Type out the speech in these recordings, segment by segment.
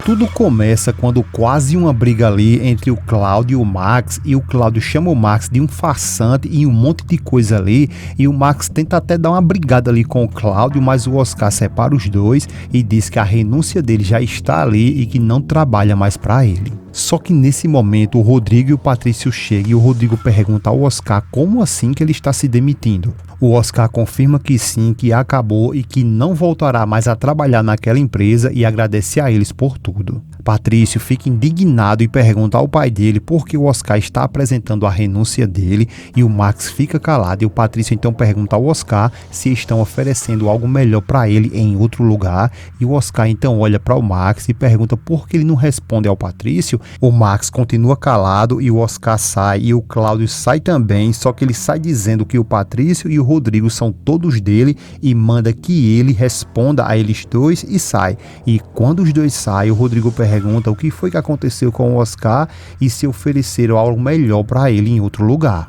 Tudo começa quando quase uma briga ali entre o Cláudio e o Max, e o Cláudio chama o Max de um farsante e um monte de coisa ali, e o Max tenta até dar uma brigada ali com o Cláudio, mas o Oscar separa os dois e diz que a renúncia dele já está ali e que não trabalha mais para ele. Só que nesse momento o Rodrigo e o Patrício chegam e o Rodrigo pergunta ao Oscar como assim que ele está se demitindo. O Oscar confirma que sim, que acabou e que não voltará mais a trabalhar naquela empresa e agradece a eles por tudo. Patrício fica indignado e pergunta ao pai dele por que o Oscar está apresentando a renúncia dele, e o Max fica calado, e o Patrício então pergunta ao Oscar se estão oferecendo algo melhor para ele em outro lugar, e o Oscar então olha para o Max e pergunta por que ele não responde ao Patrício. O Max continua calado e o Oscar sai, e o Cláudio sai também, só que ele sai dizendo que o Patrício e o Rodrigo são todos dele e manda que ele responda a eles dois e sai. E quando os dois saem, o Rodrigo pergunta o que foi que aconteceu com o Oscar e se ofereceram algo melhor para ele em outro lugar.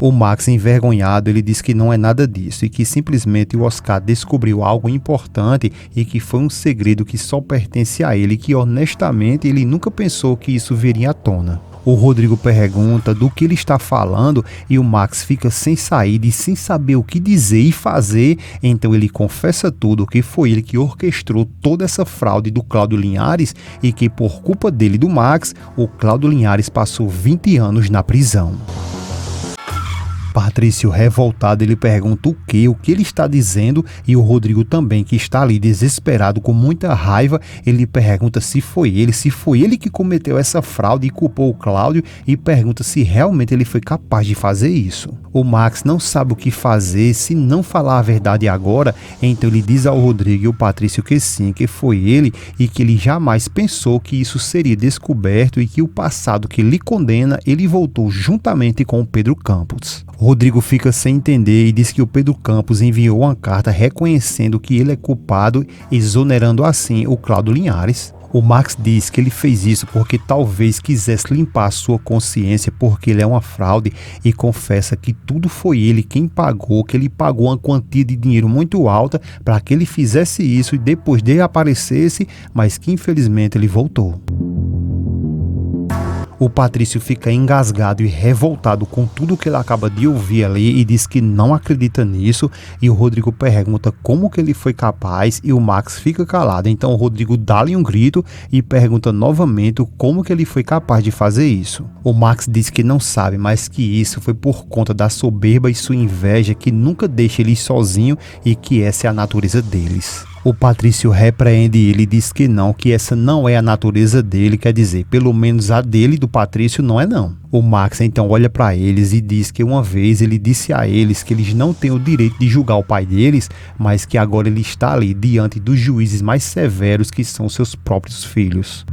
O Max, envergonhado, ele diz que não é nada disso e que simplesmente o Oscar descobriu algo importante e que foi um segredo que só pertence a ele, e que honestamente ele nunca pensou que isso viria à tona. O Rodrigo pergunta do que ele está falando e o Max fica sem saída e sem saber o que dizer e fazer, então ele confessa tudo, que foi ele que orquestrou toda essa fraude do Cláudio Linhares e que por culpa dele e do Max, o Cláudio Linhares passou 20 anos na prisão. Patrício, revoltado, ele pergunta o que ele está dizendo, e o Rodrigo também, que está ali desesperado, com muita raiva, ele pergunta se foi ele que cometeu essa fraude e culpou o Cláudio, e pergunta se realmente ele foi capaz de fazer isso. O Max não sabe o que fazer se não falar a verdade agora, então ele diz ao Rodrigo e ao Patrício que sim, que foi ele e que ele jamais pensou que isso seria descoberto e que o passado que lhe condena, ele voltou juntamente com o Pedro Campos. Rodrigo fica sem entender e diz que o Pedro Campos enviou uma carta reconhecendo que ele é culpado, exonerando assim o Cláudio Linhares. O Max diz que ele fez isso porque talvez quisesse limpar a sua consciência porque ele é uma fraude, e confessa que tudo foi ele quem pagou, que ele pagou uma quantia de dinheiro muito alta para que ele fizesse isso e depois dele aparecesse, mas que infelizmente ele voltou. O Patrício fica engasgado e revoltado com tudo que ele acaba de ouvir ali e diz que não acredita nisso, e o Rodrigo pergunta como que ele foi capaz e o Max fica calado, então o Rodrigo dá-lhe um grito e pergunta novamente como que ele foi capaz de fazer isso. O Max diz que não sabe, mas que isso foi por conta da soberba e sua inveja que nunca deixa ele sozinho e que essa é a natureza deles. O Patrício repreende ele e diz que não, que essa não é a natureza dele, quer dizer, pelo menos a dele, do Patrício, não é não. O Max então olha para eles e diz que uma vez ele disse a eles que eles não têm o direito de julgar o pai deles, mas que agora ele está ali diante dos juízes mais severos, que são seus próprios filhos.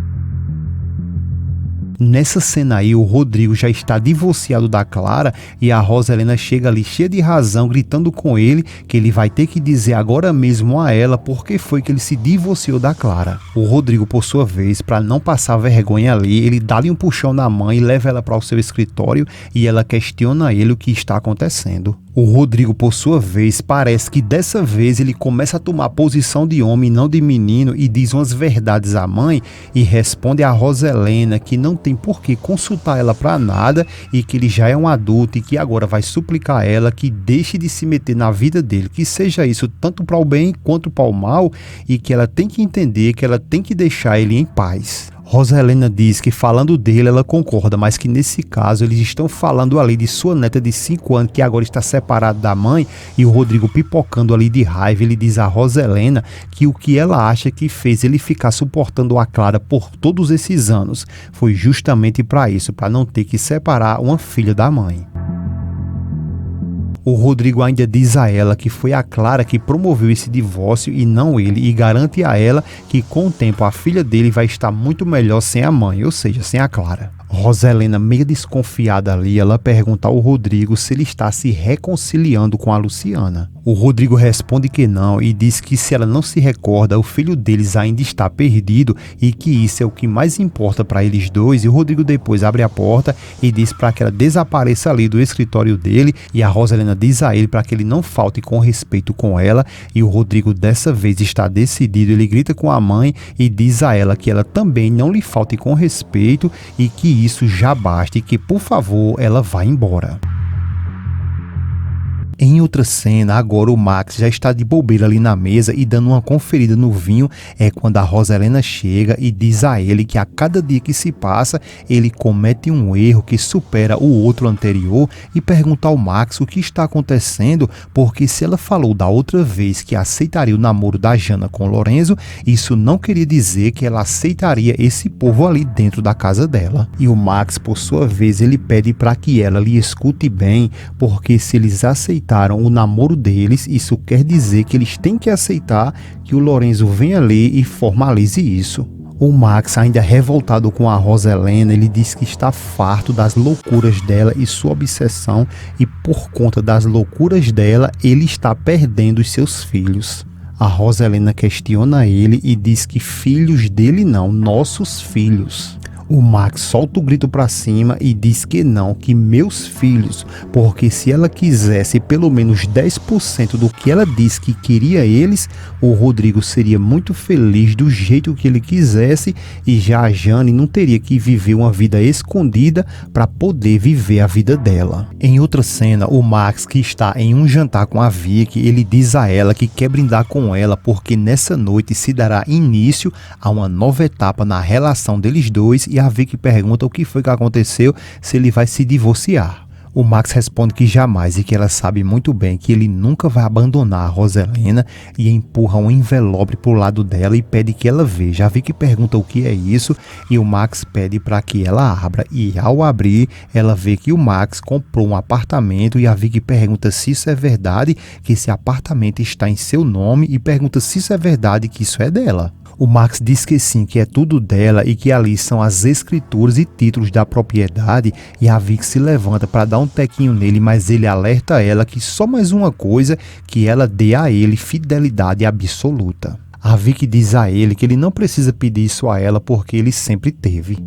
Nessa cena aí, o Rodrigo já está divorciado da Clara e a Rosa Helena chega ali cheia de razão, gritando com ele que ele vai ter que dizer agora mesmo a ela por que foi que ele se divorciou da Clara. O Rodrigo, por sua vez, para não passar vergonha ali, ele dá-lhe um puxão na mãe e leva ela para o seu escritório e ela questiona ele o que está acontecendo. O Rodrigo, por sua vez, parece que dessa vez ele começa a tomar posição de homem e não de menino e diz umas verdades à mãe e responde a Rosa Helena que não tem por que consultar ela para nada e que ele já é um adulto e que agora vai suplicar a ela que deixe de se meter na vida dele, que seja isso tanto para o bem quanto para o mal, e que ela tem que entender que ela tem que deixar ele em paz. Rosa Helena diz que falando dele ela concorda, mas que nesse caso eles estão falando ali de sua neta de 5 anos que agora está separada da mãe, e o Rodrigo, pipocando ali de raiva, ele diz a Rosa Helena que o que ela acha que fez ele ficar suportando a Clara por todos esses anos foi justamente para isso, para não ter que separar uma filha da mãe. O Rodrigo ainda diz a ela que foi a Clara que promoveu esse divórcio e não ele, e garante a ela que com o tempo a filha dele vai estar muito melhor sem a mãe, ou seja, sem a Clara. Roselena, meio desconfiada ali, ela pergunta ao Rodrigo se ele está se reconciliando com a Luciana. O Rodrigo responde que não e diz que se ela não se recorda, o filho deles ainda está perdido e que isso é o que mais importa para eles dois. E o Rodrigo depois abre a porta e diz para que ela desapareça ali do escritório dele, e a Roselena diz a ele para que ele não falte com respeito com ela, e o Rodrigo dessa vez está decidido. Ele grita com a mãe e diz a ela que ela também não lhe falte com respeito e que isso já basta e que, por favor, ela vá embora. Em outra cena, agora o Max já está de bobeira ali na mesa e dando uma conferida no vinho. É quando a Roselena chega e diz a ele que a cada dia que se passa, ele comete um erro que supera o outro anterior, e pergunta ao Max o que está acontecendo, porque se ela falou da outra vez que aceitaria o namoro da Jana com Lorenzo, isso não queria dizer que ela aceitaria esse povo ali dentro da casa dela. E o Max, por sua vez, ele pede para que ela lhe escute bem, porque se eles aceitaram o namoro deles, isso quer dizer que eles têm que aceitar que o Lorenzo venha ali e formalize isso. O Max, ainda revoltado com a Roselena, ele diz que está farto das loucuras dela e sua obsessão, e por conta das loucuras dela, ele está perdendo os seus filhos. A Roselena questiona ele e diz que filhos dele não, nossos filhos. O Max solta o grito para cima e diz que não, que meus filhos, porque se ela quisesse pelo menos 10% do que ela disse que queria eles, o Rodrigo seria muito feliz do jeito que ele quisesse, e já a Jane não teria que viver uma vida escondida para poder viver a vida dela. Em outra cena, o Max, que está em um jantar com a Vicky, ele diz a ela que quer brindar com ela porque nessa noite se dará início a uma nova etapa na relação deles dois, e a Vicky pergunta o que foi que aconteceu, se ele vai se divorciar. O Max responde que jamais e que ela sabe muito bem que ele nunca vai abandonar a Roselena, e empurra um envelope pro lado dela e pede que ela veja. A Vicky pergunta o que é isso e o Max pede para que ela abra, e ao abrir ela vê que o Max comprou um apartamento, e a Vicky pergunta se isso é verdade, que esse apartamento está em seu nome, e pergunta se isso é verdade, que isso é dela. O Max diz que sim, que é tudo dela e que ali são as escrituras e títulos da propriedade, e a Vicky se levanta para dar um tequinho nele, mas ele alerta ela que só mais uma coisa, que ela dê a ele fidelidade absoluta. A Vicky diz a ele que ele não precisa pedir isso a ela porque ele sempre teve.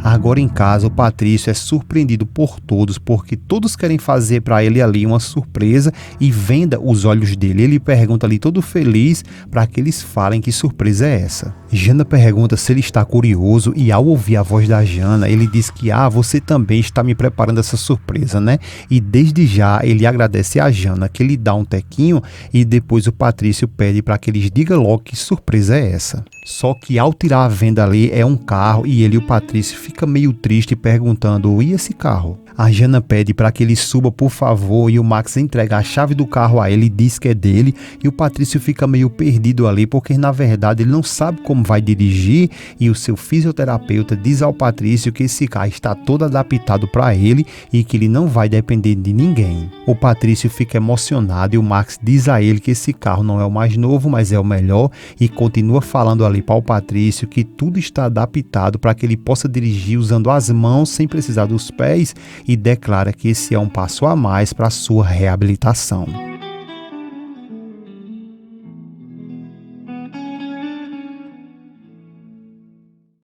Agora em casa, o Patrício é surpreendido por todos, porque todos querem fazer para ele ali uma surpresa e venda os olhos dele. Ele pergunta ali todo feliz para que eles falem que surpresa é essa. Jana pergunta se ele está curioso, e ao ouvir a voz da Jana, ele diz que você também está me preparando essa surpresa, né? E desde já ele agradece a Jana, que ele dá um tequinho, e depois o Patrício pede para que eles digam logo que surpresa é essa. Só que ao tirar a venda ali é um carro, e ele e o Patrício fica meio triste perguntando: e esse carro? A Jana pede para que ele suba por favor, e o Max entrega a chave do carro a ele e diz que é dele, e o Patrício fica meio perdido ali porque na verdade ele não sabe como vai dirigir, e o seu fisioterapeuta diz ao Patrício que esse carro está todo adaptado para ele e que ele não vai depender de ninguém. O Patrício fica emocionado e o Max diz a ele que esse carro não é o mais novo, mas é o melhor, e continua falando ali para o Patrício que tudo está adaptado para que ele possa dirigir usando as mãos sem precisar dos pés, e declara que esse é um passo a mais para a sua reabilitação.